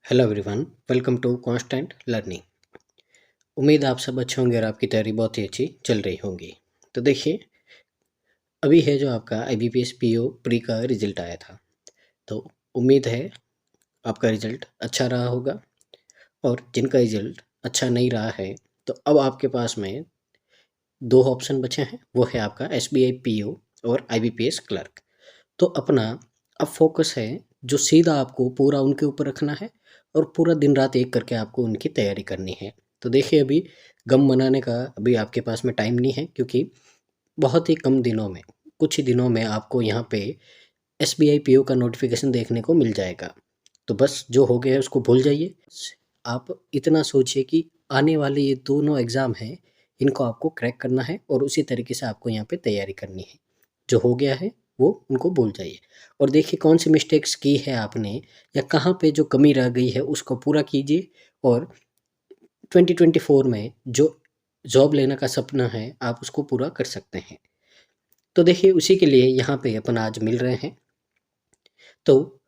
Hello everyone, welcome to constant learning. उम्मीद आप सब अच्छे होंगे और आपकी तैयारी बहुत ही अच्छी चल रही होंगी। तो देखिए, अभी है जो आपका IBPS PO प्री का रिजल्ट आया था। तो उम्मीद है आपका रिजल्ट अच्छा रहा होगा, और जिनका रिजल्ट अच्छा नहीं रहा है तो अब आपके पास में दो ऑप्शन बचे हैं। वो है आपका SBI PO और IBPS क्लर्क। तो अपना अब फोकस है जो सीधा आपको पूरा उनके ऊपर रखना है, और पूरा दिन रात एक करके आपको उनकी तैयारी करनी है। तो देखिए, अभी गम मनाने का अभी आपके पास में टाइम नहीं है, क्योंकि बहुत ही कम दिनों में, कुछ ही दिनों में आपको यहाँ पे SBI PO का नोटिफिकेशन देखने को मिल जाएगा। तो बस जो हो गया है उसको भूल जाइए। आप इतना सोचिए कि आने वाले ये दोनों एग्ज़ाम हैं, इनको आपको क्रैक करना है और उसी तरीके से आपको यहाँ पे तैयारी करनी है। जो हो गया है वो उनको भूल जाइए, और देखिए कौन सी मिस्टेक्स की है आपने या कहाँ पे जो कमी रह गई है उसको पूरा कीजिए। और 2024 में जो जॉब लेने का सपना है आप उसको पूरा कर सकते हैं। तो देखिए, उसी के लिए यहाँ पे अपन आज मिल रहे हैं। तो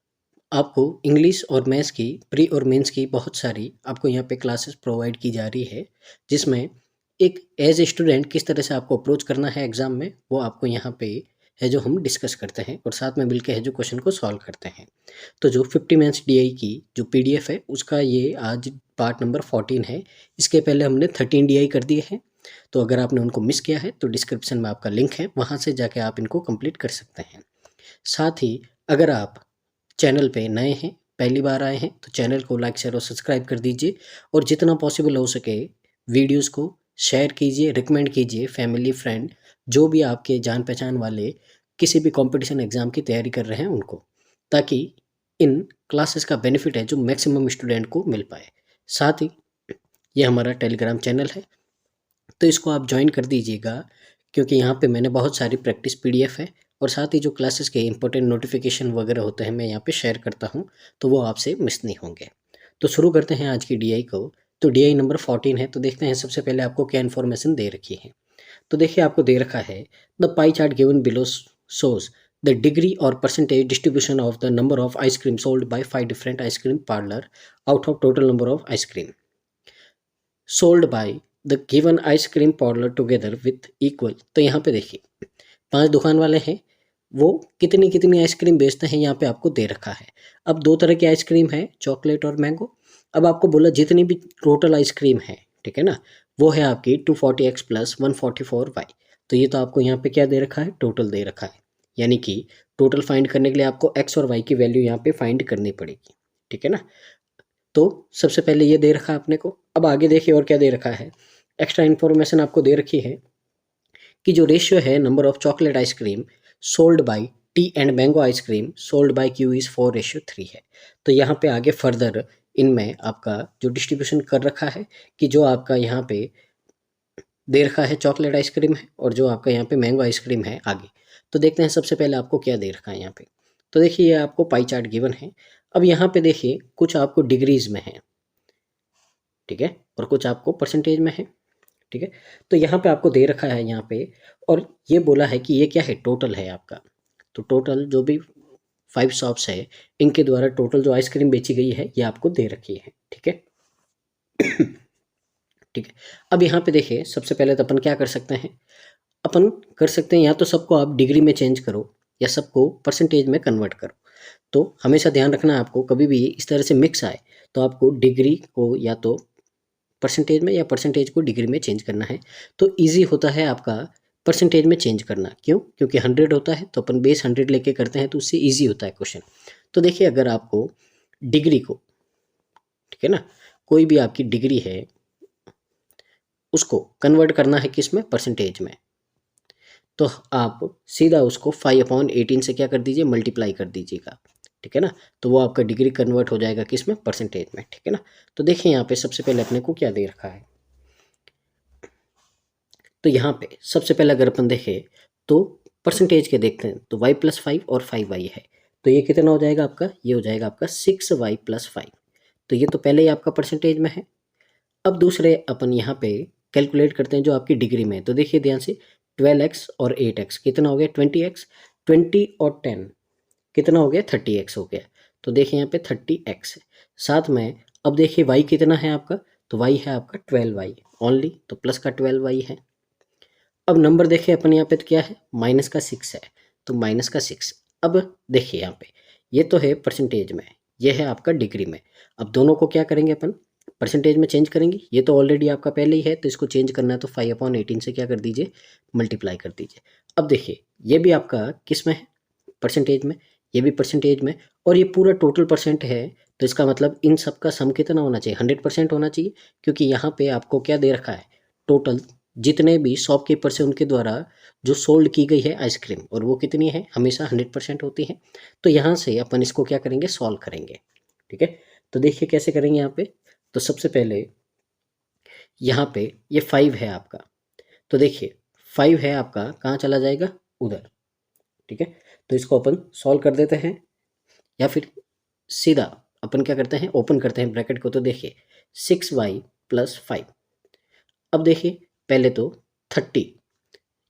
आपको इंग्लिश और मैथ्स की प्री और मेंस की बहुत सारी आपको यहाँ पे क्लासेस प्रोवाइड की जा रही है, जिसमें एक एज ए स्टूडेंट किस तरह से आपको अप्रोच करना है एग्ज़ाम में, वो आपको यहाँ पे है जो हम डिस्कस करते हैं, और साथ में मिलकर है जो क्वेश्चन को सॉल्व करते हैं। तो जो 50 मेंस DI की जो PDF है उसका ये आज पार्ट नंबर 14 है। इसके पहले हमने 13 DI कर दिए हैं। तो अगर आपने उनको मिस किया है तो डिस्क्रिप्शन में आपका लिंक है, वहाँ से जाके आप इनको कंप्लीट कर सकते हैं। साथ ही अगर आप चैनल पे नए हैं, पहली बार आए हैं, तो चैनल को लाइक शेयर और सब्सक्राइब कर दीजिए, और जितना पॉसिबल हो सके वीडियोस को शेयर कीजिए, रिकमेंड कीजिए फैमिली फ्रेंड, जो भी आपके जान पहचान वाले किसी भी कंपटीशन एग्ज़ाम की तैयारी कर रहे हैं उनको, ताकि इन क्लासेस का बेनिफिट है जो मैक्सिमम स्टूडेंट को मिल पाए। साथ ही ये हमारा टेलीग्राम चैनल है, तो इसको आप ज्वाइन कर दीजिएगा, क्योंकि यहाँ पे मैंने बहुत सारी प्रैक्टिस PDF है, और साथ ही जो क्लासेस के इंपॉर्टेंट नोटिफिकेशन वगैरह होते हैं मैं यहाँ पे शेयर करता हूँ, तो वो आपसे मिस नहीं होंगे। तो शुरू करते हैं आज की DI को। तो DI नंबर 14 है, तो देखते हैं सबसे पहले आपको क्या इन्फॉर्मेशन दे रखी है। तो देखिए, आपको दे रखा है the pie chart given below shows the degree और percentage distribution of the number of ice cream sold by 5 different ice cream parlour out of total number of ice cream sold by the given ice cream parlour together with equal. तो यहाँ पे देखिए, 5 दुकान वाले हैं, वो कितनी कितनी आइसक्रीम बेचते हैं यहाँ पे आपको दे रखा है। अब दो तरह की आइसक्रीम है, चॉकलेट और मैंगो। अब आपको बोला जितनी भी टोटल आइसक्रीम है, ठीक है ना, वो है आपकी 240x प्लस 144y। तो ये तो आपको यहाँ पे क्या दे रखा है, टोटल दे रखा है। यानी कि टोटल फाइंड करने के लिए आपको x और y की वैल्यू यहाँ पे फाइंड करनी पड़ेगी, ठीक है ना। तो सबसे पहले ये दे रखा है अपने को। अब आगे देखिए और क्या दे रखा है। एक्स्ट्रा इन्फॉर्मेशन आपको दे रखी है कि जो रेशियो है number of chocolate ice cream sold bye T and mango ice cream sold bye Q is 4:3 है। तो यहाँ पे आगे फर्दर इनमें आपका जो डिस्ट्रीब्यूशन कर रखा है, कि जो आपका यहाँ पे दे रखा है चॉकलेट आइसक्रीम है, और जो आपका यहाँ पे मैंगो आइसक्रीम है आगे। तो देखते हैं सबसे पहले आपको क्या दे रखा है यहाँ पे। तो देखिए, ये आपको पाई चार्ट गिवन है। अब यहाँ पे देखिए कुछ आपको डिग्रीज में है, ठीक है, और कुछ आपको परसेंटेज में है, ठीक है। तो यहाँ पे आपको दे रखा है यहाँ पे, और ये बोला है कि ये क्या है, टोटल है आपका। तो टोटल जो भी 5 शॉप्स है, इनके द्वारा टोटल जो आइसक्रीम बेची गई है ये आपको दे रखी है, ठीक है। ठीक है। अब यहाँ पे देखिए, सबसे पहले तो अपन क्या कर सकते हैं, अपन कर सकते हैं या तो सबको आप डिग्री में चेंज करो या सबको परसेंटेज में कन्वर्ट करो। तो हमेशा ध्यान रखना है आपको, कभी भी इस तरह से मिक्स आए तो आपको डिग्री को या तो परसेंटेज में या परसेंटेज को डिग्री में चेंज करना है। तो ईजी होता है आपका परसेंटेज में चेंज करना। क्यों? क्योंकि 100 होता है तो अपन बेस 100 लेके करते हैं, तो उससे ईजी होता है क्वेश्चन। तो देखिए, अगर आपको डिग्री को, ठीक है ना, कोई भी आपकी डिग्री है उसको कन्वर्ट करना है किस में, परसेंटेज में, तो आप सीधा उसको 5/18 से क्या कर दीजिए, मल्टीप्लाई कर दीजिएगा, ठीक है ना। तो वो आपका डिग्री कन्वर्ट हो जाएगा किस में, परसेंटेज में, ठीक है ना। तो देखिए यहाँ पे सबसे पहले अपने को क्या दे रखा है। तो यहाँ पे सबसे पहले अगर अपन देखें तो परसेंटेज के देखते हैं, तो y+5 और 5y है। तो ये कितना हो जाएगा आपका, ये हो जाएगा आपका 6y+5। तो ये तो पहले ही आपका परसेंटेज में है। अब दूसरे अपन यहाँ पे कैलकुलेट करते हैं जो आपकी डिग्री में है। तो देखिए ध्यान से, 12x और 8x कितना हो गया, 20x। 20 और 10 कितना हो गया, 30x हो गया। तो देखिए यहाँ पे 30x है। साथ में अब देखिए y कितना है आपका, तो y है आपका 12y ओनली, तो प्लस का 12y है। अब नंबर देखिए अपन यहाँ पे तो क्या है, माइनस का 6 है, तो माइनस का 6। अब देखिए यहाँ पे ये तो है परसेंटेज में, ये है आपका डिग्री में। अब दोनों को क्या करेंगे अपन, परसेंटेज में चेंज करेंगे। ये तो ऑलरेडी आपका पहले ही है, तो इसको चेंज करना है तो 5/18 से क्या कर दीजिए, मल्टीप्लाई कर दीजिए। अब देखिए ये भी आपका किस में है, परसेंटेज में, ये भी परसेंटेज में, और ये पूरा टोटल परसेंट है। तो इसका मतलब इन सब का सम कितना होना चाहिए, 100% होना चाहिए, क्योंकि यहाँ पे आपको क्या दे रखा है, टोटल जितने भी शॉपकीपर से उनके द्वारा जो सोल्ड की गई है आइसक्रीम, और वो कितनी है, हमेशा 100% होती है। तो यहाँ से अपन इसको क्या करेंगे, सॉल्व करेंगे। ठीक है, तो देखिए कैसे करेंगे यहाँ पे। तो सबसे पहले यहाँ पे ये 5 है आपका, तो देखिए 5 है आपका, कहाँ चला जाएगा, उधर। ठीक है, तो इसको अपन सॉल्व कर देते हैं, या फिर सीधा अपन क्या करते हैं, ओपन करते हैं ब्रैकेट को। तो देखिए 6y + 5। अब देखिए पहले तो 30,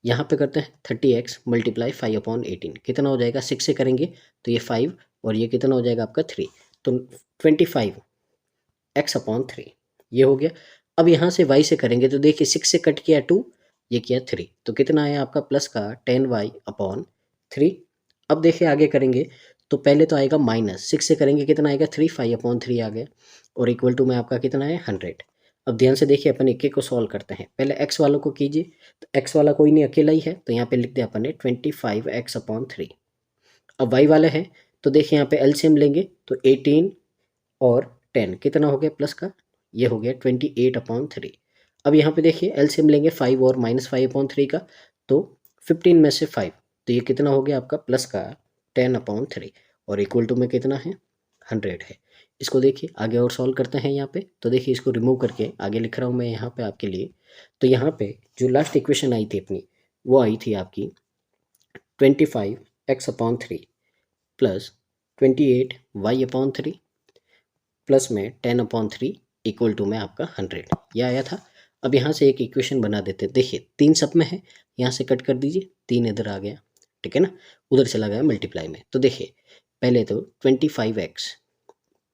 यहाँ पे करते हैं 30x × 5/18, कितना हो जाएगा, 6 से करेंगे तो ये 5, और ये कितना हो जाएगा आपका 3, तो 25x/3 ये हो गया। अब यहाँ से y से करेंगे तो देखिए 6 से कट किया 2, ये किया 3, तो कितना आया आपका प्लस का 10y/3। अब देखिए आगे करेंगे तो पहले तो आएगा माइनस, 6 से करेंगे कितना आएगा 3, 5/3 आ गया, और इक्वल टू में आपका कितना है 100। अब ध्यान से देखिए अपन एक एक को सॉल्व करते हैं। पहले x वालों को कीजिए, तो x वाला कोई नहीं, अकेला ही है, तो यहाँ पे लिख दिया अपन ने 25x/3। अब y वाले हैं, तो देखिए यहाँ पे एलसीएम लेंगे तो 18 और 10 कितना हो गया प्लस का, ये हो गया 28/3। अब यहाँ पे देखिए एलसीएम लेंगे 5 और -5/3 का, तो 15 में से 5, तो ये कितना हो गया आपका प्लस का 10/3, और इक्वल टू में कितना है 100 है। इसको देखिए आगे और सॉल्व करते हैं यहाँ पे। तो देखिए इसको रिमूव करके आगे लिख रहा हूँ मैं यहाँ पे आपके लिए। तो यहाँ पे जो लास्ट इक्वेशन आई थी अपनी, वो आई थी आपकी 25x/3 + 28y/3 प्लस में 10/3 इक्वल टू में आपका 100, ये आया था। अब यहाँ से एक इक्वेशन बना देते हैं। देखिए 3 सब में है, यहाँ से कट कर दीजिए, 3 इधर आ गया, ठीक है ना, उधर चला गया मल्टीप्लाई में। तो देखिए पहले तो 25x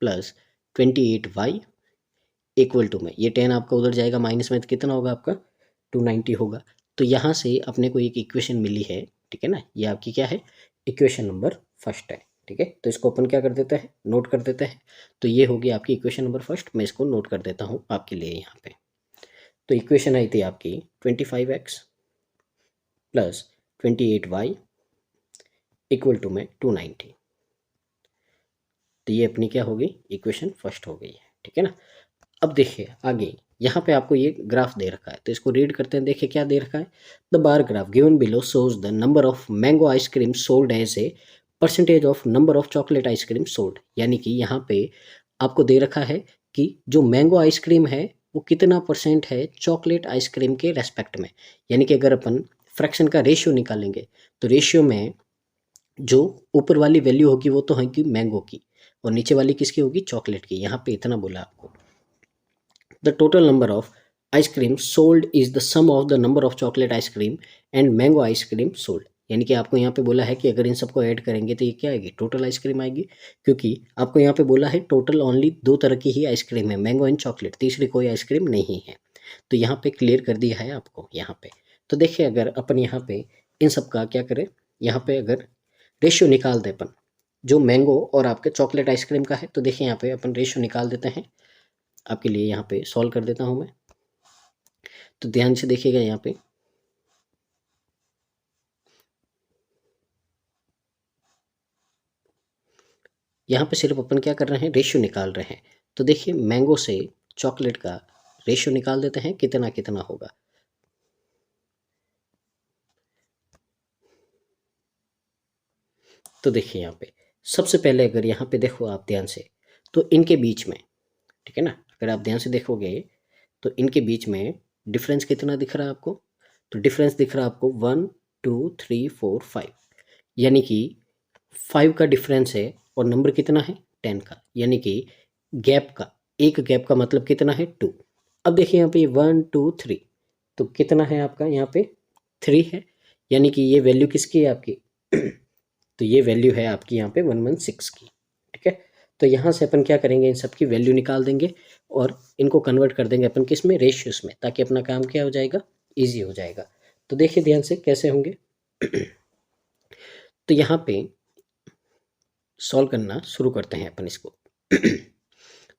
+ 28y इक्वल टू में, ये 10 आपका उधर जाएगा माइनस में, तो कितना होगा आपका 290 होगा। तो यहाँ से अपने को एक इक्वेशन मिली है, ठीक है ना, ये आपकी क्या है, इक्वेशन नंबर फर्स्ट है। ठीक है, तो इसको अपन क्या कर देते हैं, नोट कर देते हैं। तो ये होगी आपकी इक्वेशन नंबर फर्स्ट, मैं इसको नोट कर देता हूँ आपके लिए यहाँ पे। तो इक्वेशन आई थी आपकी 25x + 28y इक्वल टू में 290। तो ये अपनी क्या होगी, इक्वेशन फर्स्ट हो गई है। ठीक है ना। अब देखिए आगे यहाँ पे आपको ये ग्राफ दे रखा है, तो इसको रीड करते हैं। देखिए क्या दे रखा है, the bar graph given below shows the number of mango ice cream sold as a percentage of number of chocolate ice cream sold. यानी कि यहाँ पे आपको दे रखा है कि जो मैंगो आइसक्रीम है वो कितना परसेंट है चॉकलेट आइसक्रीम के रेस्पेक्ट में। यानी कि अगर अपन फ्रैक्शन का रेशियो निकालेंगे, तो रेशियो में जो ऊपर वाली वैल्यू होगी वो तो होगी मैंगो की, और नीचे वाली किसकी होगी, चॉकलेट की। यहाँ पे इतना बोला आपको, the total number of ice cream sold is the sum of the number of chocolate ice cream and mango ice cream sold. यानी कि आपको यहाँ पे बोला है कि अगर इन सबको ऐड करेंगे तो ये क्या आएगी, टोटल आइसक्रीम आएगी। क्योंकि आपको यहाँ पे बोला है टोटल ओनली 2 तरह की ही आइसक्रीम है, मैंगो एंड चॉकलेट, तीसरी कोई आइसक्रीम नहीं है। तो यहाँ पे क्लियर कर दिया है आपको यहाँ पे। तो देखिए अगर अपन यहाँ पे इन सब का क्या करें, यहाँ पे अगर रेशियो निकाल दे अपन जो मैंगो और आपके चॉकलेट आइसक्रीम का है, तो देखिए यहाँ पे अपन रेशियो निकाल देते हैं। आपके लिए यहाँ पे सॉल्व कर देता हूँ मैं। तो ध्यान से देखिएगा यहाँ पे, यहाँ पे सिर्फ अपन क्या कर रहे हैं, रेशियो निकाल रहे हैं। तो देखिए मैंगो से चॉकलेट का रेशियो निकाल देते हैं, कितना कितना होगा। तो देखिए यहाँ पे सबसे पहले अगर यहाँ पे देखो आप ध्यान से, तो इनके बीच में, ठीक है ना, अगर आप ध्यान से देखोगे तो इनके बीच में डिफरेंस कितना दिख रहा है आपको, तो डिफरेंस दिख रहा है आपको 1 2 3 4 5, यानी कि 5 का डिफरेंस है, और नंबर कितना है 10 का, यानी कि गैप का, एक गैप का मतलब कितना है 2। अब देखिए यहाँ पे 1 2 3, तो कितना है आपका यहाँ पे 3 है, यानी कि ये वैल्यू किसकी है आपकी तो ये वैल्यू है आपकी यहाँ पे 116 की। ठीक है, तो यहाँ से अपन क्या करेंगे, इन सब की वैल्यू निकाल देंगे और इनको कन्वर्ट कर देंगे अपन किस में, रेशियोस में, ताकि अपना काम क्या हो जाएगा, ईजी हो जाएगा। तो देखिए ध्यान से कैसे होंगे। तो यहाँ पे सॉल्व करना शुरू करते हैं अपन इसको।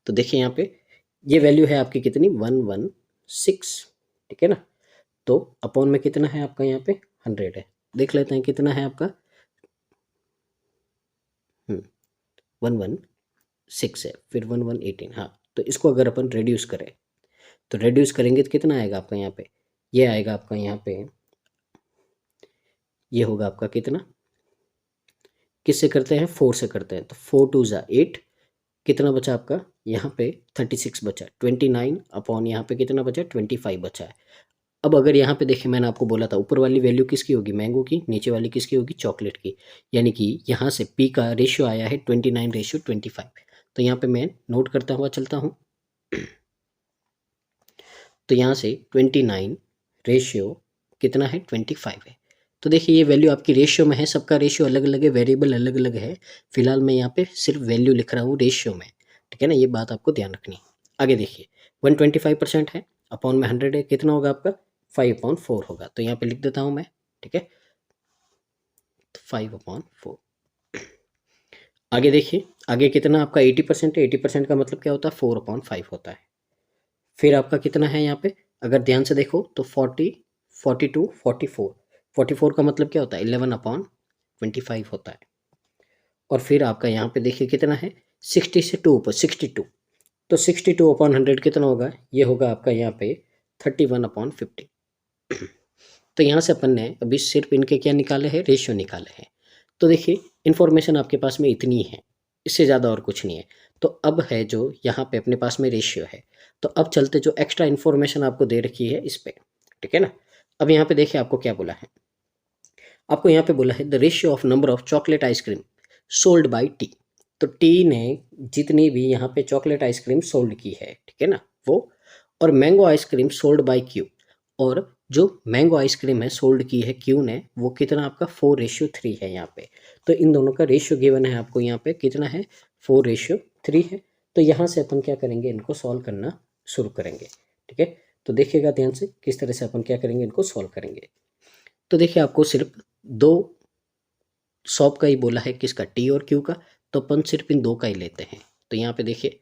तो देखिए यहाँ पे ये वैल्यू है आपकी कितनी, 116, ठीक है ना। तो अपॉन में कितना है आपका यहाँ पे, 100 है। देख लेते हैं कितना है आपका, 116 है, फिर 1118। हाँ, तो इसको अगर अपन रेड्यूस करें तो रेड्यूस करेंगे तो कितना आएगा आपका यहाँ पे, ये आएगा आपका यहाँ पे, ये होगा आपका कितना, किससे करते हैं, 4 से करते हैं, तो 4 2 ज़ा 8, कितना बचा आपका यहाँ पे 36 बचा, 29 अपॉन यहाँ पे कितना बचा 25 बचा है। अब अगर यहाँ पे देखिए मैंने आपको बोला था ऊपर वाली वैल्यू किसकी होगी, मैंगो की, नीचे वाली किसकी होगी, चॉकलेट की। यानी कि यहाँ से पी का रेशियो आया है 29:25। तो यहाँ पे मैं नोट करता हुआ चलता हूँ। तो यहाँ से 29 रेशियो कितना है, 25 है। तो देखिए ये वैल्यू आपकी रेशियो में है, सबका रेशियो अलग अलग है, वेरिएबल अलग अलग है। फिलहाल मैं यहाँ पे सिर्फ वैल्यू लिख रहा हूँ रेशियो में, ठीक है ना, ये बात आपको ध्यान रखनी है। आगे देखिए 125% है, अपॉन में 100 है, कितना होगा आपका 5/4 होगा। तो यहाँ पे लिख देता हूँ मैं, ठीक है, तो 5/4। आगे देखिए, आगे कितना आपका 80% है, 80% का मतलब क्या होता है, 4/5 होता है। फिर आपका कितना है यहाँ पे, अगर ध्यान से देखो तो 40, 42, 44, 44 का मतलब क्या होता है, 11/25 होता है। और फिर आपका यहाँ पे देखिए कितना है, 60 से 2 ऊपर 62, तो 62/100 कितना होगा, ये होगा आपका यहाँ पे 31/50। तो यहाँ से अपन ने अभी सिर्फ इनके क्या निकाले हैं, रेशियो निकाले हैं। तो देखिए इन्फॉर्मेशन आपके पास में इतनी है, इससे ज़्यादा और कुछ नहीं है। तो अब है जो यहाँ पे अपने पास में रेशियो है, तो अब चलते जो एक्स्ट्रा इन्फॉर्मेशन आपको दे रखी है इस पे, ठीक है ना। अब यहाँ पे देखिए आपको क्या बोला है, आपको यहाँ पे बोला है the ratio of number of chocolate ice cream sold bye T. तो टी ने जितनी भी यहाँ पे चॉकलेट आइसक्रीम सोल्ड की है, ठीक है ना, वो, और mango ice cream sold bye Q, और जो मैंगो आइसक्रीम है सोल्ड की है क्यू ने, वो कितना आपका 4:3 है यहाँ पे। तो इन दोनों का रेशियो गिवन है आपको यहाँ पे कितना है, 4:3 है। तो यहाँ से अपन क्या करेंगे, इनको सॉल्व करना शुरू करेंगे, ठीक है। तो देखिएगा ध्यान से किस तरह से अपन क्या करेंगे, इनको सॉल्व करेंगे। तो देखिए आपको सिर्फ दो सॉप का ही बोला है, किसका, टी और क्यू का, तो अपन सिर्फ इन दो का ही लेते हैं। तो यहाँ पे देखिए,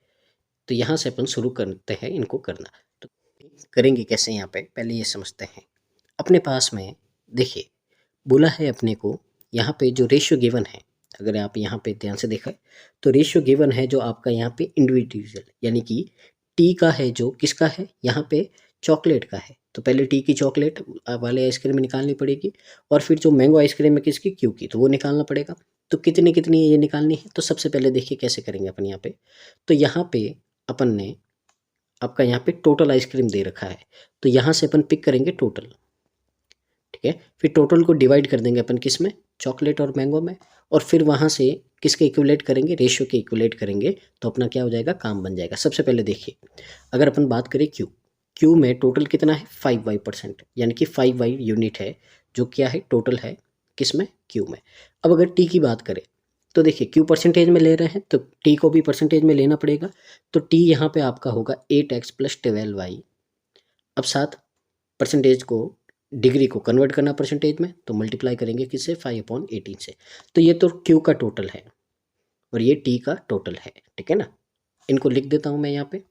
तो यहाँ से अपन शुरू करते हैं इनको करना। तो करेंगे कैसे, यहाँ पे पहले ये समझते हैं। अपने पास में देखिए बोला है अपने को यहाँ पे जो रेशियो गिवन है, अगर आप यहाँ पे ध्यान से देखा तो रेशियो गिवन है जो आपका यहाँ पे इंडिविजुअल, यानी कि टी का है, जो किसका है यहाँ पे, चॉकलेट का है। तो पहले टी की चॉकलेट वाले आइसक्रीम निकालनी पड़ेगी, और फिर जो मैंगो आइसक्रीम है किसकी, क्यू की, तो वो निकालना पड़ेगा। तो कितनी कितनी ये निकालनी है, तो सबसे पहले देखिए कैसे करेंगे अपन यहाँ पे। तो यहाँ पे अपन ने आपका यहाँ पे टोटल आइसक्रीम दे रखा है, तो यहाँ से अपन पिक करेंगे टोटल, ठीक है। फिर टोटल को डिवाइड कर देंगे अपन किस में, चॉकलेट और मैंगो में, और फिर वहाँ से किसके इक्विलेट करेंगे, रेशियो के इक्विलेट करेंगे, तो अपना क्या हो जाएगा, काम बन जाएगा। सबसे पहले देखिए अगर अपन बात करें क्यू, क्यू में टोटल कितना है 5y%, यानी कि 5y यूनिट है, जो क्या है टोटल है किस में, क्यू में। अब अगर टी की बात करें तो देखिए क्यू परसेंटेज में ले रहे हैं, तो टी को भी परसेंटेज में लेना पड़ेगा। तो टी यहाँ पे आपका होगा 8x + 12y। अब साथ परसेंटेज को, डिग्री को कन्वर्ट करना परसेंटेज में, तो मल्टीप्लाई करेंगे किससे, 5/18 से। तो ये तो क्यू का टोटल है और ये टी का टोटल है, ठीक है ना। इनको लिख देता हूँ मैं यहाँ पे।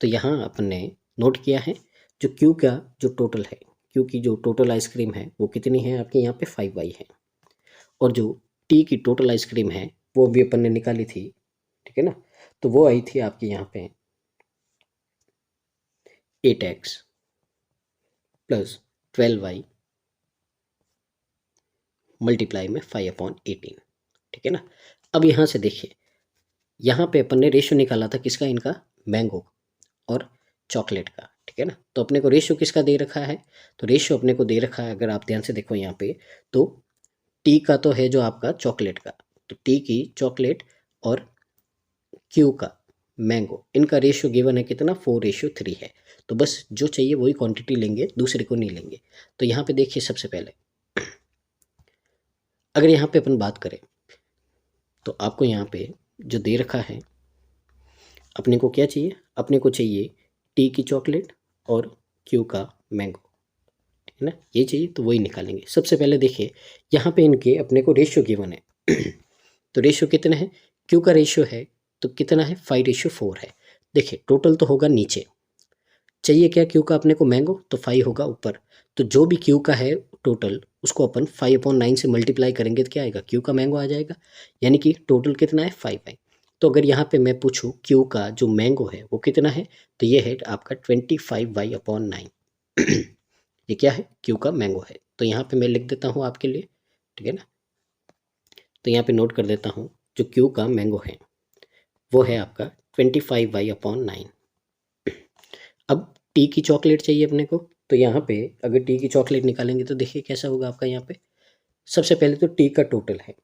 तो यहाँ अपन ने नोट किया है जो क्यू का जो टोटल है, क्यू की जो टोटल आइसक्रीम है वो कितनी है आपके यहाँ पे 5y है, और जो टी की टोटल आइसक्रीम है वो भी अपन ने निकाली थी, ठीक है ना। तो वो आई थी आपके यहाँ पे 8x + 12y मल्टीप्लाई में 5/18, ठीक है ना। अब यहाँ से देखिए यहाँ पे अपन ने रेशियो निकाला था किसका, इनका, मैंगो और चॉकलेट का, ठीक है ना। तो अपने को रेशियो किसका दे रखा है, तो रेशियो अपने को दे रखा है, अगर आप ध्यान से देखो यहाँ पे, तो टी का तो है जो आपका चॉकलेट का, तो टी की चॉकलेट और क्यू का मैंगो, इनका रेशियो गिवन है कितना, 4:3 है। तो बस जो चाहिए वही क्वांटिटी लेंगे, दूसरे को नहीं लेंगे। तो यहाँ पे देखिए सबसे पहले अगर यहाँ पे अपन बात करें तो आपको यहाँ पे जो दे रखा है अपने को क्या चाहिए, अपने को चाहिए टी की चॉकलेट और क्यू का मैंगो, ठीक है ना, ये चाहिए तो वही निकालेंगे। सबसे पहले देखिए यहाँ पे इनके अपने को रेशियो गिवन है तो रेशियो कितना है, क्यू का रेशियो है तो कितना है 5:4 है। देखिए टोटल तो होगा नीचे, चाहिए क्या क्यू का अपने को मैंगो, तो 5 होगा ऊपर, तो जो भी क्यू का है टोटल उसको अपन 5/9 से मल्टीप्लाई करेंगे तो क्या आएगा, क्यू का मैंगो आ जाएगा, यानी कि टोटल कितना है 5 है। तो अगर यहाँ पे मैं पूछूँ क्यू का जो मैंगो है वो कितना है, तो ये है आपका 25y/9 ये क्या है, क्यू का मैंगो है। तो यहाँ पे मैं लिख देता हूँ आपके लिए, ठीक है ना, तो यहाँ पे नोट कर देता हूँ जो क्यू का मैंगो है वो है आपका 25y/9। अब टी की चॉकलेट चाहिए अपने को, तो यहाँ पे अगर टी की चॉकलेट निकालेंगे तो देखिए कैसा होगा आपका यहाँ पे। सबसे पहले तो टी का टोटल है,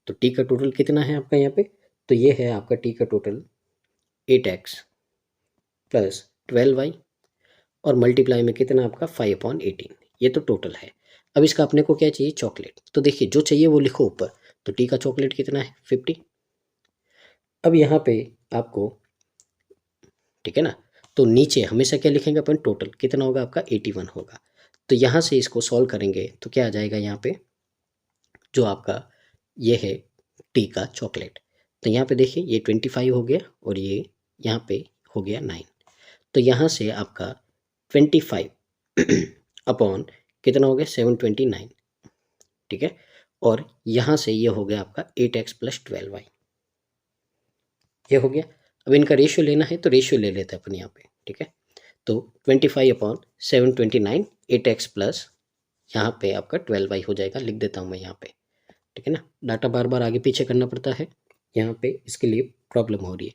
तो टी का टोटल कितना है आपका यहाँ पे, तो ये है आपका टी का टोटल 8x प्लस 12y और मल्टीप्लाई में कितना आपका 5/18, ये तो टोटल है। अब इसका अपने को क्या चाहिए, चॉकलेट, तो देखिए जो चाहिए वो लिखो ऊपर, तो टी का चॉकलेट कितना है 50। अब यहाँ पे आपको, ठीक है ना, तो नीचे हमेशा क्या लिखेंगे अपन, टोटल कितना होगा आपका 81 होगा। तो यहाँ से इसको सॉल्व करेंगे तो क्या आ जाएगा यहाँ पे, जो आपका ये है टी का चॉकलेट, तो यहाँ पे देखिए ये 25 हो गया और ये यहाँ पे हो गया 9, तो यहाँ से आपका 25 अपॉन कितना हो गया 729, ठीक है, और यहाँ से ये हो गया आपका 8x प्लस 12y, ये हो गया। अब इनका रेशियो लेना है तो रेशियो ले लेते हैं अपन यहाँ पे, ठीक है, तो 25/729 8x प्लस यहाँ पे आपका 12y हो जाएगा, लिख देता हूँ मैं यहाँ पे, ठीक है ना, डाटा बार बार आगे पीछे करना पड़ता है, यहाँ पे इसके लिए प्रॉब्लम हो रही है।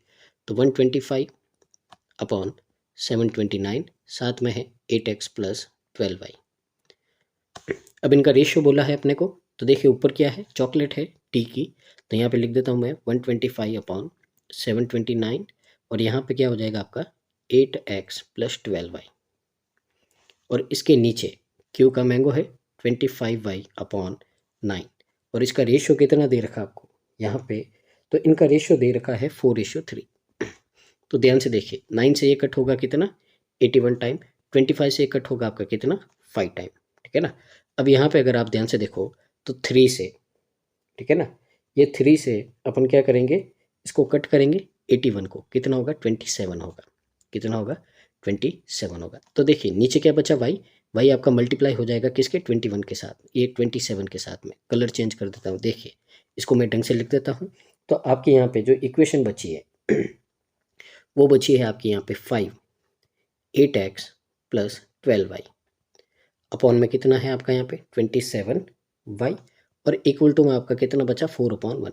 तो 125/729 साथ में है 8x प्लस 12y। अब इनका रेशियो बोला है अपने को, तो देखिए ऊपर क्या है, चॉकलेट है टी की, तो यहाँ पे लिख देता हूँ मैं 125/729 और यहाँ पे क्या हो जाएगा आपका 8x प्लस 12y, और इसके नीचे क्यू का मैंगो है 25y/9 और इसका रेशियो कितना दे रखा आपको यहाँ पे, तो इनका रेशियो दे रखा है 4:3। तो ध्यान से देखिए 9 से ये कट होगा कितना 81 टाइम, 25 से ये कट होगा आपका कितना 5 टाइम, ठीक है ना। अब यहाँ पे अगर आप ध्यान से देखो तो 3 से, ठीक है ना, ये 3 से अपन क्या करेंगे, इसको कट करेंगे 81 को, कितना होगा 27 होगा, कितना होगा 27 होगा। तो देखिए नीचे क्या बचा वाई, वाई आपका मल्टीप्लाई हो जाएगा किसके 21 के साथ, ये 27 के साथ में, कलर चेंज कर देता हूँ, देखिए इसको मैं ढंग से लिख देता हूँ। तो आपके यहाँ पे जो इक्वेशन बची है वो बची है आपकी यहाँ पे 5 8x प्लस 12y अपॉन में कितना है आपका यहाँ पे 27y और इक्वल टू में आपका कितना बचा 4/1।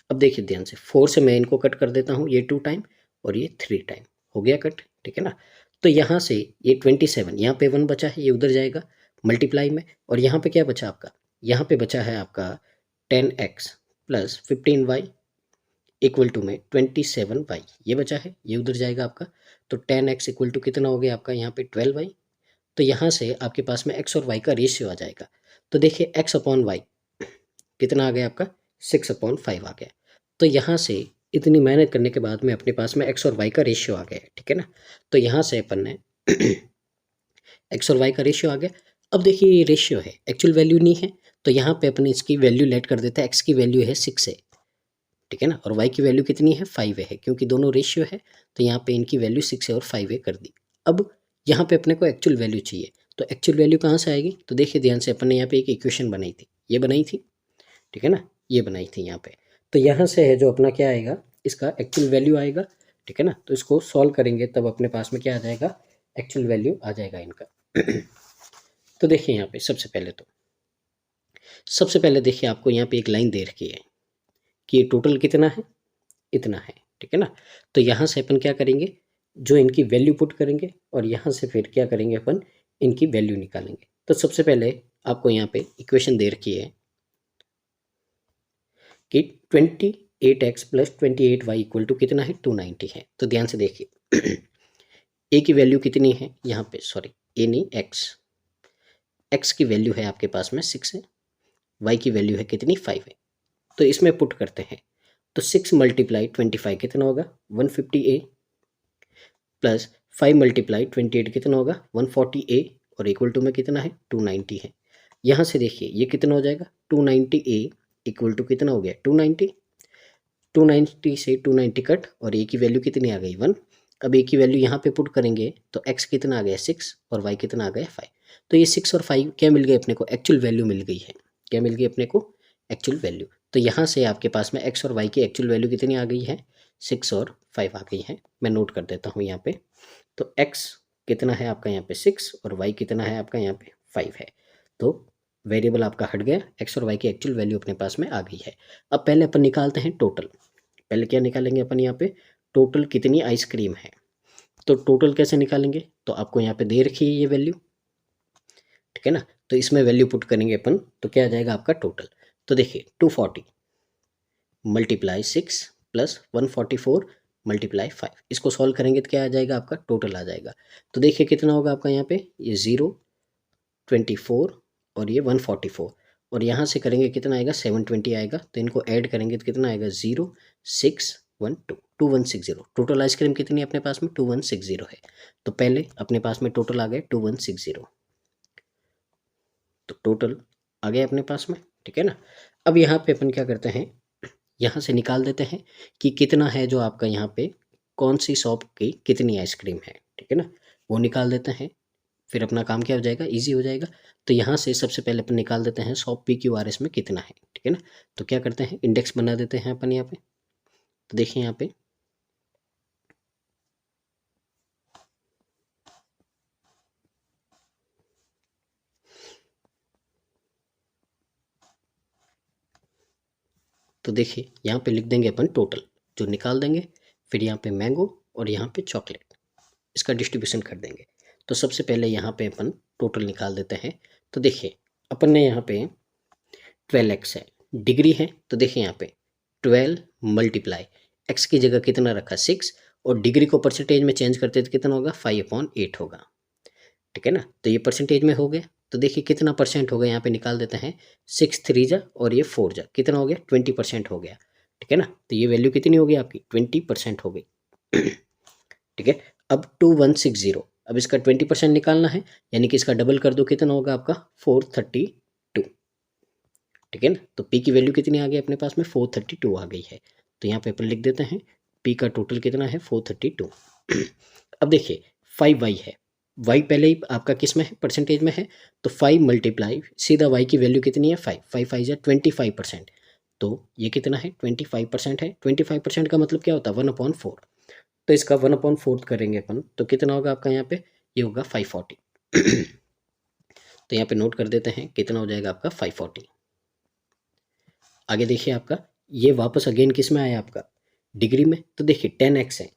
अब देखिए ध्यान से 4 से मैं इनको कट कर देता हूँ, ये 2 टाइम और ये 3 टाइम हो गया कट, ठीक है ना। तो यहाँ से ये 27, यहाँ पे 1 बचा है, ये उधर जाएगा मल्टीप्लाई में, और यहाँ पे क्या बचा आपका, यहाँ पे बचा है आपका 10x plus 15y equal to में 27y, ये बचा है, ये उधर जाएगा आपका, तो 10x इक्वल टू कितना हो गया आपका यहाँ पे 12y। तो यहाँ से आपके पास में x और y का रेशियो आ जाएगा, तो देखिए x/y कितना आ गया आपका 6/5 आ गया। तो यहाँ से इतनी मेहनत करने के बाद में अपने पास में x और y का रेशियो आ गया, ठीक है ना। तो यहाँ से अपन ने x और y का रेशियो आ गया। अब देखिए ये रेशियो है, एक्चुअल वैल्यू नहीं है, तो यहाँ पे अपन इसकी वैल्यू लेट कर देते हैं, x की वैल्यू है 6 है, ठीक है ना, और y की वैल्यू कितनी है 5 है, क्योंकि दोनों रेशियो है तो यहाँ पे इनकी वैल्यू 6 है और 5 है कर दी। अब यहाँ पे अपने को एक्चुअल वैल्यू चाहिए, तो एक्चुअल वैल्यू कहाँ से आएगी, तो देखिए ध्यान से अपन ने यहाँ पे एक इक्वेशन बनाई थी, ये बनाई थी, ठीक है ना, ये बनाई थी यहाँ पे, तो यहाँ से है जो अपना क्या आएगा, इसका एक्चुअल वैल्यू आएगा, ठीक है ना। तो इसको सॉल्व करेंगे तब अपने पास में क्या आ जाएगा, एक्चुअल वैल्यू आ जाएगा इनका। तो देखिए यहाँ पे सबसे पहले देखिए आपको यहाँ पे एक लाइन दे रखी है कि ये टोटल कितना है, इतना है, ठीक है ना। तो यहाँ से अपन क्या करेंगे, जो इनकी वैल्यू पुट करेंगे और यहाँ से फिर क्या करेंगे अपन, इनकी वैल्यू निकालेंगे। तो सबसे पहले आपको यहाँ पे इक्वेशन दे रखी है कि 28x plus 28y equal to कितना है 290 है। तो ध्यान से देखिए ए की वैल्यू कितनी है यहाँ पे, सॉरी ए नहीं एक्स की वैल्यू है आपके पास में 6 है, वाई की वैल्यू है कितनी 5 है। तो इसमें पुट करते हैं तो 6 मल्टीप्लाई 25 कितना होगा 150A, प्लस 5 मल्टीप्लाई 28 कितना होगा 140A, और इक्वल टू में कितना है 290 है। यहाँ से देखिए ये कितना हो जाएगा 290A इक्वल टू कितना हो गया 290, 290 से 290 कट, और ए की वैल्यू कितनी आ गई 1। अब ए की वैल्यू यहाँ पे पुट करेंगे तो x कितना आ गया 6 और y कितना आ गया 5। तो ये 6 और 5 क्या मिल गए अपने को, एक्चुअल वैल्यू मिल गई है। क्या मिल गई अपने को, एक्चुअल वैल्यू। तो यहाँ से आपके पास में x और y की एक्चुअल वैल्यू कितनी आ गई है 6 और 5 आ गई है। मैं नोट कर देता हूँ यहाँ पे। तो x कितना है आपका यहाँ पे 6 और y कितना है आपका यहाँ पे 5 है। तो वेरिएबल आपका हट गया, x और y की एक्चुअल वैल्यू अपने पास में आ गई है। अब पहले अपन निकालते हैं टोटल। पहले क्या निकालेंगे अपन यहाँ पे, टोटल कितनी आइसक्रीम है। तो टोटल कैसे निकालेंगे, तो आपको यहाँ पे दे रखी है ये वैल्यू, ठीक है ना। तो इसमें वैल्यू पुट करेंगे अपन तो क्या आ जाएगा आपका टोटल। तो देखिए 240 मल्टीप्लाई 6 प्लस 144 मल्टीप्लाई 5, इसको सॉल्व करेंगे तो क्या आ जाएगा आपका टोटल आ जाएगा। तो देखिए कितना होगा आपका यहाँ पे, ये 0 24 और ये 144, और यहाँ से करेंगे कितना आएगा 720 आएगा। तो इनको ऐड करेंगे तो कितना आएगा 0612 2160। टोटल आइसक्रीम कितनी है अपने पास में 2160 है। तो पहले अपने पास में टोटल आ गया 2160, तो टोटल आ गया अपने पास में, ठीक है ना। अब यहाँ पे अपन क्या करते हैं, यहाँ से निकाल देते हैं कि कितना है जो आपका यहाँ पे कौन सी शॉप की कितनी आइसक्रीम है, ठीक है ना, वो निकाल देते हैं। फिर अपना काम क्या हो जाएगा, इजी हो जाएगा। तो यहाँ से सबसे पहले अपन निकाल देते हैं शॉप PQRS में कितना है, ठीक है ना। तो क्या करते हैं, इंडेक्स बना देते हैं अपन यहाँ पे। तो देखिए यहाँ पे तो देखिए यहाँ पे लिख देंगे अपन टोटल जो निकाल देंगे, फिर यहाँ पे मैंगो और यहाँ पे चॉकलेट, इसका डिस्ट्रीब्यूशन कर देंगे। तो सबसे पहले यहाँ पे अपन टोटल निकाल देते हैं। तो देखिए अपन ने यहाँ पे 12x है, डिग्री है, तो देखिए यहाँ पे 12 मल्टीप्लाई x की जगह कितना रखा 6, और डिग्री को परसेंटेज में चेंज करते तो कितना होगा 5/8 होगा, ठीक है ना। तो ये परसेंटेज में हो गया। तो देखिए कितना परसेंट हो गया, यहाँ पे निकाल देते हैं 6 3 जा और ये 4 जा, कितना हो गया 20% हो गया, ठीक है ना। तो ये वैल्यू कितनी हो गई आपकी 20% हो गई, ठीक है। अब 2160, अब इसका 20% निकालना है, यानी कि इसका डबल कर दो, कितना होगा आपका 432, ठीक है ना। तो पी की वैल्यू कितनी आ गई अपने पास में 432 आ गई है। तो यहाँ पे अपन लिख देते हैं पी का टोटल कितना है 432। अब देखिए 5y है, y पहले ही आपका किस में है परसेंटेज में है, तो 5 मल्टीप्लाई सीधा y की वैल्यू कितनी है 5, 5 5 या 25%। तो ये कितना है 25% है। 25% का मतलब क्या होता है 1/4। तो इसका 1/4 करेंगे अपन तो कितना होगा आपका यहाँ पे, ये होगा 540। तो यहाँ पे नोट कर देते हैं कितना हो जाएगा आपका 540। आगे देखिए आपका ये वापस अगेन किस में आया आपका डिग्री में। तो देखिए 10x है,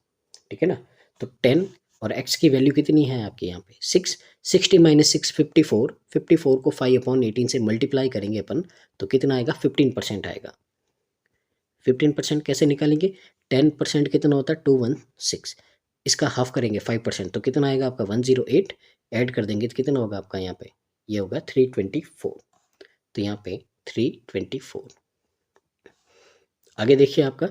ठीक है ना। तो 10 और x की वैल्यू कितनी है आपके यहाँ पे 6, 60 माइनस 6 54, 54 को 5/18 से मल्टीप्लाई करेंगे अपन तो कितना आएगा 15% आएगा। 15% कैसे निकालेंगे, 10% कितना होता है 216, इसका हाफ करेंगे 5% तो कितना आएगा आपका 108, ऐड कर देंगे तो कितना होगा आपका यहाँ पे, ये होगा 324। तो यहाँ पे 324। आगे देखिए आपका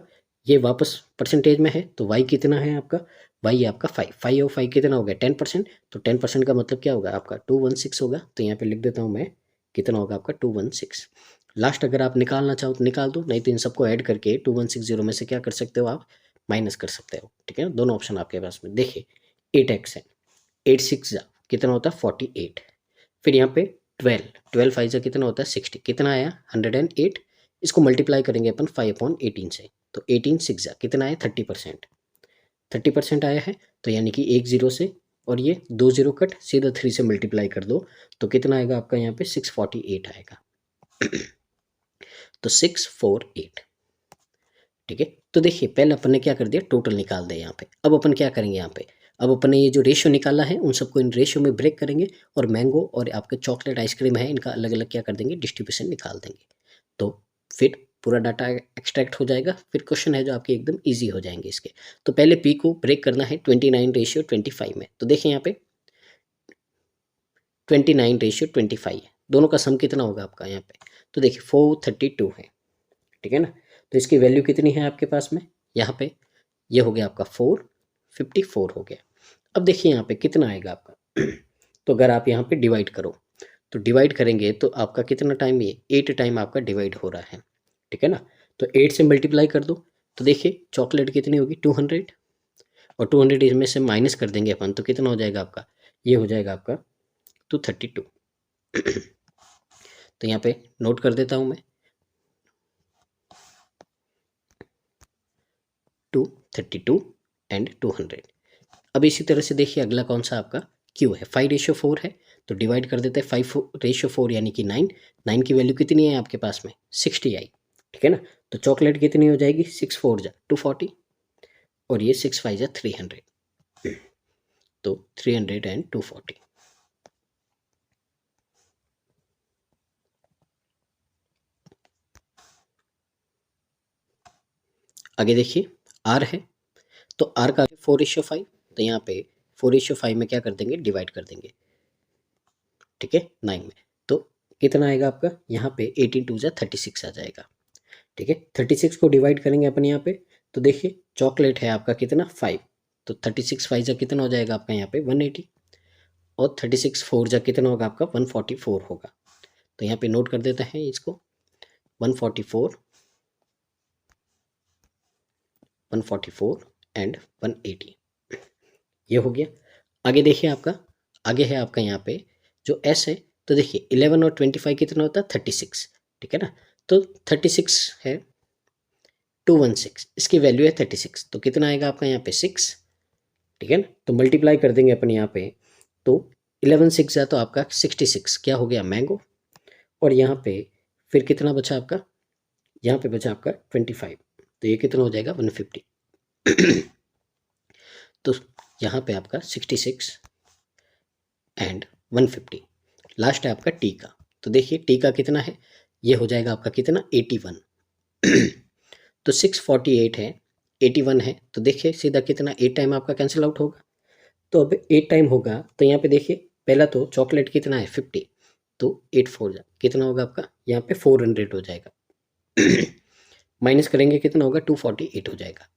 ये वापस परसेंटेज में है, तो y कितना है आपका, y आपका 5, 5 और 5 कितना हो गया 10%। तो 10% का मतलब क्या होगा आपका 216 होगा। तो यहाँ पे लिख देता हूँ मैं कितना होगा आपका 216। लास्ट अगर आप निकालना चाहो तो निकाल दो, नहीं तो इन सबको ऐड करके 2160 में से क्या कर सकते हो आप, माइनस कर सकते हो, ठीक है ना। दोनों ऑप्शन आपके पास में। देखिए 8x है, 8 6 जा कितना होता है 48, फिर यहाँ पे 12 5 जा कितना होता है 60, कितना आया 108। इसको मल्टीप्लाई करेंगे अपन 5/18 से, तो 18 6 जा कितना आया 30%, 30% आया है। तो यानी कि 1 0 से और ये 2 0 कट, सीधा 3 से मल्टीप्लाई कर दो तो कितना आएगा आपका यहाँ पे 648 आएगा। तो 648, ठीक है। तो देखिए पहले अपन ने क्या कर दिया टोटल निकाल दिया यहाँ पे। अब अपन क्या करेंगे यहाँ पे, अब अपन ने ये जो रेशियो निकाला है उन सबको इन रेशियो में ब्रेक करेंगे, और मैंगो और आपके चॉकलेट आइसक्रीम है इनका अलग अलग क्या कर देंगे डिस्ट्रीब्यूशन निकाल देंगे। तो फिर पूरा डाटा एक्सट्रैक्ट हो जाएगा, फिर क्वेश्चन है जो आपके एकदम इजी हो जाएंगे इसके। तो पहले पी को ब्रेक करना है 29:25 में। तो देखिए यहाँ पे 29:25 है, दोनों का सम कितना होगा आपका यहाँ पे, तो देखिए 432 है, ठीक है ना। तो इसकी वैल्यू कितनी है आपके पास में, यहाँ पे ये हो गया आपका 454 हो गया। अब देखिए यहाँ पे कितना आएगा आपका तो अगर आप यहाँ पे डिवाइड करो तो डिवाइड करेंगे तो आपका कितना टाइम, ये 8 टाइम आपका डिवाइड हो रहा है, ठीक है ना। तो 8 से मल्टीप्लाई कर दो तो देखिए चॉकलेट कितनी होगी 200, और 200 इसमें से माइनस कर देंगे अपन तो कितना हो जाएगा आपका, ये हो जाएगा आपका 232। तो यहाँ पे नोट कर देता हूँ मैं 232 एंड 200। अब इसी तरह से देखिए अगला कौन सा आपका क्यू है, 5:4 है तो डिवाइड कर देते हैं 5:4 यानी कि 9। 9 की वैल्यू कितनी है आपके पास में 60 आई, ठीक है ना। तो चॉकलेट कितनी हो जाएगी 6 4 जा 240 और ये 6 5 जा 300, तो 300 एंड 240। आगे देखिए आर है तो आर का 4:5, तो यहाँ पे 4:5 में क्या कर देंगे डिवाइड कर देंगे, ठीक है 9 में। तो कितना आएगा आपका यहाँ पे 18 2 जा 36 आ जाएगा, ठीक है। 36 को डिवाइड करेंगे अपन यहाँ पे तो देखिए चॉकलेट है आपका कितना 5, तो 36 5 जा कितना हो जाएगा आपका यहाँ पे 180, और 36 4 जा कितना होगा आपका 144 होगा। तो यहाँ पे नोट कर देते हैं इसको 144 एंड 180, ये हो गया। आगे देखिए आपका आगे है आपका यहाँ पे जो एस है, तो देखिए 11 और 25 कितना होता है 36, ठीक है ना। तो 36 है 216, इसकी वैल्यू है 36, तो कितना आएगा आपका यहाँ पे 6, ठीक है ना। तो मल्टीप्लाई कर देंगे अपन यहाँ पे तो 11 6 जा तो आपका 66 क्या हो गया मैंगो, और यहाँ पे फिर कितना बचा आपका, यहाँ पे बचा आपका 25, तो ये कितना हो जाएगा 150। तो यहाँ पे आपका 66 एंड 150, लास्ट है आपका टी का। तो देखिए टी का कितना है, ये हो जाएगा आपका कितना 81। तो 648 है 81 है, तो देखिए सीधा कितना 8 टाइम आपका कैंसिल आउट होगा। तो अब 8 टाइम होगा तो यहाँ पे देखिए पहला तो चॉकलेट कितना है 50, तो 8 4 जा कितना होगा आपका यहाँ पे 400 हो जाएगा। माइनस करेंगे कितना होगा 248 हो जाएगा।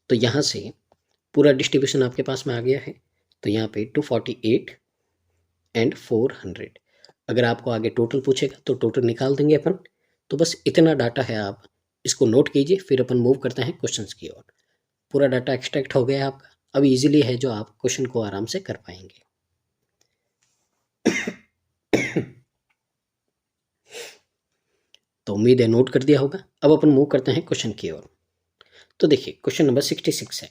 तो यहाँ से पूरा डिस्ट्रीब्यूशन आपके पास में आ गया है, तो यहाँ पे 248 एंड 400। अगर आपको आगे टोटल पूछेगा तो टोटल निकाल देंगे अपन। तो बस इतना डाटा है, आप इसको नोट कीजिए, फिर अपन मूव करते हैं क्वेश्चंस की ओर। पूरा डाटा एक्सट्रैक्ट हो गया है आपका, अब इजीली है जो आप क्वेश्चन को आराम से कर पाएंगे। तो उम्मीद है नोट कर दिया होगा। अब अपन मूव करते हैं क्वेश्चन की ओर। तो देखिए क्वेश्चन नंबर 66 है,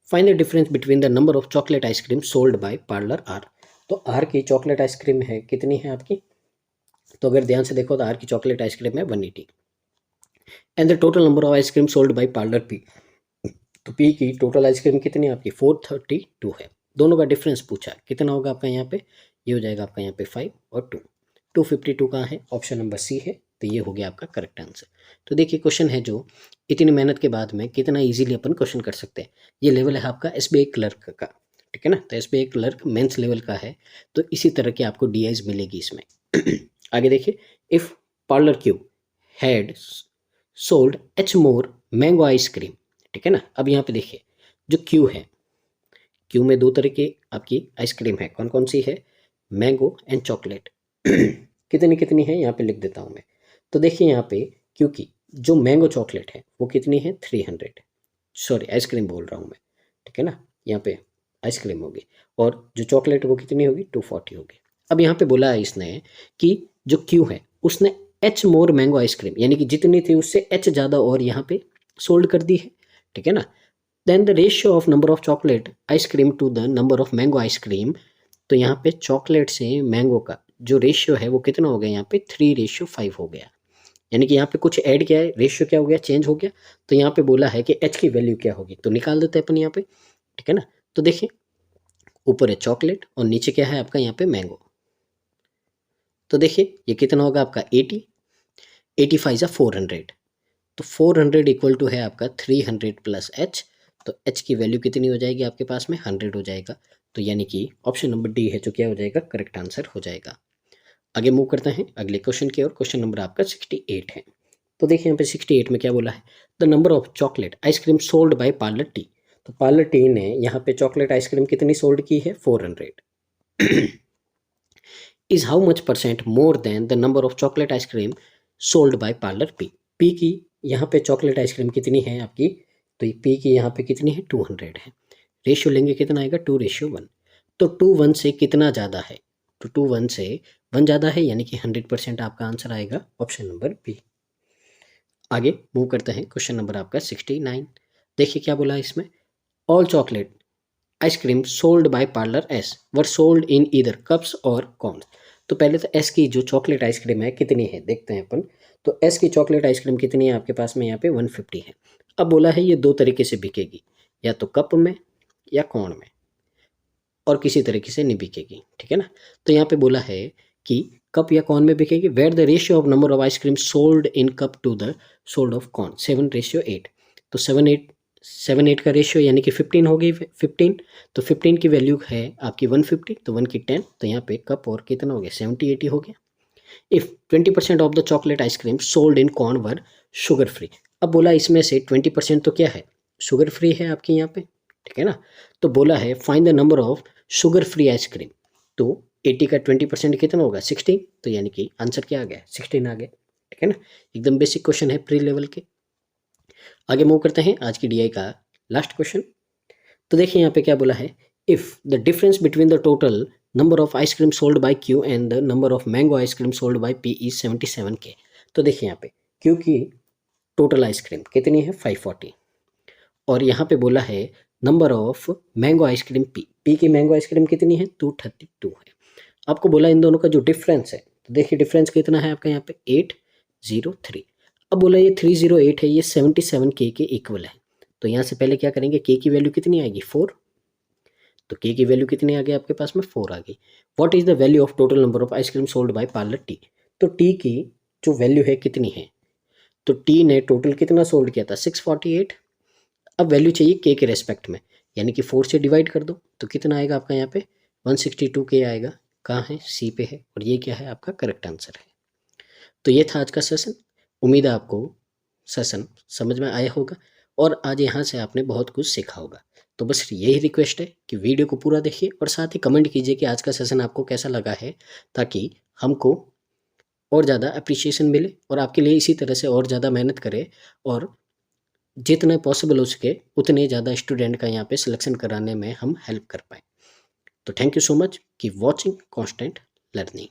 find the difference between the number of chocolate ice cream sold by parlour R. तो आर की चॉकलेट आइसक्रीम है कितनी है आपकी, तो अगर ध्यान से देखो तो आर की चॉकलेट आइसक्रीम है 180, and the total number of ice cream sold by parlour P. तो पी की टोटल आइसक्रीम कितनी है आपकी 432 है। दोनों का डिफरेंस पूछा कितना होगा आपका यहाँ पे, ये हो जाएगा आपका यहाँ पे 5 और 2। 252 कहाँ है, ऑप्शन नंबर सी है, तो ये हो गया आपका करेक्ट आंसर। तो देखिए क्वेश्चन है जो इतनी मेहनत के बाद में कितना इजीली अपन क्वेश्चन कर सकते हैं। ये लेवल है आपका एसबीआई क्लर्क का, ठीक है ना। तो एसबीआई क्लर्क मेंस लेवल का है, तो इसी तरह की आपको डीआईज मिलेगी इसमें। आगे देखिए, if parlour Q had sold H more mango ice cream, ठीक है ना। अब यहाँ पे देखिए जो क्यू है, क्यू में दो तरह की आपकी आइसक्रीम है, कौन कौन सी है, मैंगो एंड चॉकलेट। कितनी कितनी है यहाँ पे लिख देता हूँ मैं। तो देखिए यहाँ पे क्योंकि जो मैंगो चॉकलेट है वो कितनी है 300, सॉरी आइसक्रीम बोल रहा हूँ मैं, ठीक है ना। यहाँ पे आइसक्रीम होगी, और जो चॉकलेट वो कितनी होगी 240 होगी। अब यहाँ पे बोला है इसने कि जो क्यू है उसने एच मोर मैंगो आइसक्रीम, यानी कि जितनी थी उससे एच ज़्यादा और यहाँ पे सोल्ड कर दी है, ठीक है ना। Then the ratio of number of chocolate ice cream to the number of mango ice cream. तो यहाँ पे चॉकलेट से मैंगो का जो रेशियो है वो कितना हो गया यहाँ पे 3:5 हो गया, यानी कि यहाँ पे कुछ ऐड किया है, रेशियो क्या हो गया चेंज हो गया। तो यहाँ पे बोला है कि एच की वैल्यू क्या होगी, तो निकाल देते हैं अपन यहाँ पे, ठीक है ना। तो देखिए ऊपर है चॉकलेट और नीचे क्या है आपका यहाँ पे मैंगो। तो देखिए ये कितना होगा आपका 80, 85 या 400, तो 400 इक्वल टू है आपका 300 प्लस एच। तो एच की वैल्यू कितनी हो जाएगी आपके पास में 100 हो जाएगा। तो यानी कि ऑप्शन नंबर डी है जो क्या हो जाएगा करेक्ट आंसर हो जाएगा। आगे मूव करते हैं अगले क्वेश्चन की ओर। क्वेश्चन नंबर आपका 68 है, तो देखिए यहाँ पे 68 में क्या बोला है, the number of chocolate ice cream sold by parlour T. तो पार्लर टी ने यहाँ पे चॉकलेट आइसक्रीम कितनी सोल्ड की है, 400 is how much percent more than the number of chocolate ice cream sold by parlour P. P की यहाँ पे चॉकलेट आइसक्रीम कितनी है आपकी, तो पी की यहाँ पे कितनी है, 200 है। रेशियो लेंगे कितना आएगा, 2:1। तो 2:1 से कितना ज़्यादा है, तो 2:1 से 1 ज़्यादा है, यानी कि 100% आपका आंसर आएगा ऑप्शन नंबर बी। आगे मूव करते हैं, क्वेश्चन नंबर आपका 69। देखिए क्या बोला है इसमें, all chocolate ice cream sold by parlour S were sold in either cups और कॉन्स। तो पहले तो एस की जो चॉकलेट आइसक्रीम है कितनी है देखते हैं अपन। तो एस की चॉकलेट आइसक्रीम कितनी है आपके पास में, यहाँ पे 150 है। अब बोला है ये दो तरीके से बिकेगी, या तो कप में या कॉन में, और किसी तरीके से नहीं बिकेगी, ठीक है ना। तो यहाँ पे बोला है कि कप या कॉन में बिकेगी, where the ratio of number of ice cream sold in cup to the sold of cone 7:8। तो 7:8 का रेशियो यानी कि 15 हो गई, 15। तो 15 की वैल्यू है आपकी 150, तो 1 की 10, तो यहाँ पे कप और कितना हो गया, 70-80 हो गया। If 20% of the chocolate ice cream sold in corn were sugar free. अब बोला इसमें से 20% तो क्या है, शुगर फ्री है आपके यहाँ पे, ठीक है ना। तो बोला है find the number of sugar free ice cream. तो 80 का 20% कितना होगा, 16। तो यानी कि आंसर क्या आ गया, 16 आ गया, ठीक है ना। एकदम बेसिक क्वेश्चन है प्री लेवल के। आगे मूव करते हैं आज की डीआई का लास्ट क्वेश्चन। तो देखिए यहाँ पे क्या बोला है, if the difference between the total number of ice cream sold bye Q and the number of mango ice cream sold by P is 77 के। तो देखिए यहाँ पे क्यू की टोटल आइसक्रीम कितनी है, 540, और यहाँ पे बोला है number of mango ice cream P की मैंगो आइसक्रीम कितनी है, 232 है। आपको बोला इन दोनों का जो डिफरेंस है, तो देखिए डिफरेंस कितना है आपका यहाँ पे, 803। अब बोला ये 308 है, ये 77 के इक्वल है। तो यहाँ से पहले क्या करेंगे, के की वैल्यू कितनी आएगी, 4। तो के की वैल्यू कितनी आ गई आपके पास में, 4 आ गई। What is the value of total number of ice cream sold by parlour T. तो टी की जो वैल्यू है कितनी है, तो टी ने टोटल कितना सोल्ड किया था, 648। अब वैल्यू चाहिए के रेस्पेक्ट में, यानी कि 4 से डिवाइड कर दो, तो कितना आएगा आपका यहाँ पे, 162 के आएगा। कहाँ है, सी पे है, और ये क्या है आपका करेक्ट आंसर है। तो ये था आज का सेशन। उम्मीद है आपको सेशन समझ में आया होगा, और आज यहाँ से आपने बहुत कुछ सीखा होगा। तो बस यही रिक्वेस्ट है कि वीडियो को पूरा देखिए, और साथ ही कमेंट कीजिए कि आज का सेशन आपको कैसा लगा है, ताकि हमको और ज़्यादा अप्रिशिएशन मिले, और आपके लिए इसी तरह से और ज़्यादा मेहनत करें, और जितना पॉसिबल हो सके उतने ज़्यादा स्टूडेंट का यहाँ पे सिलेक्शन कराने में हम हेल्प कर पाएँ। तो thank you so much, keep watching constant learning.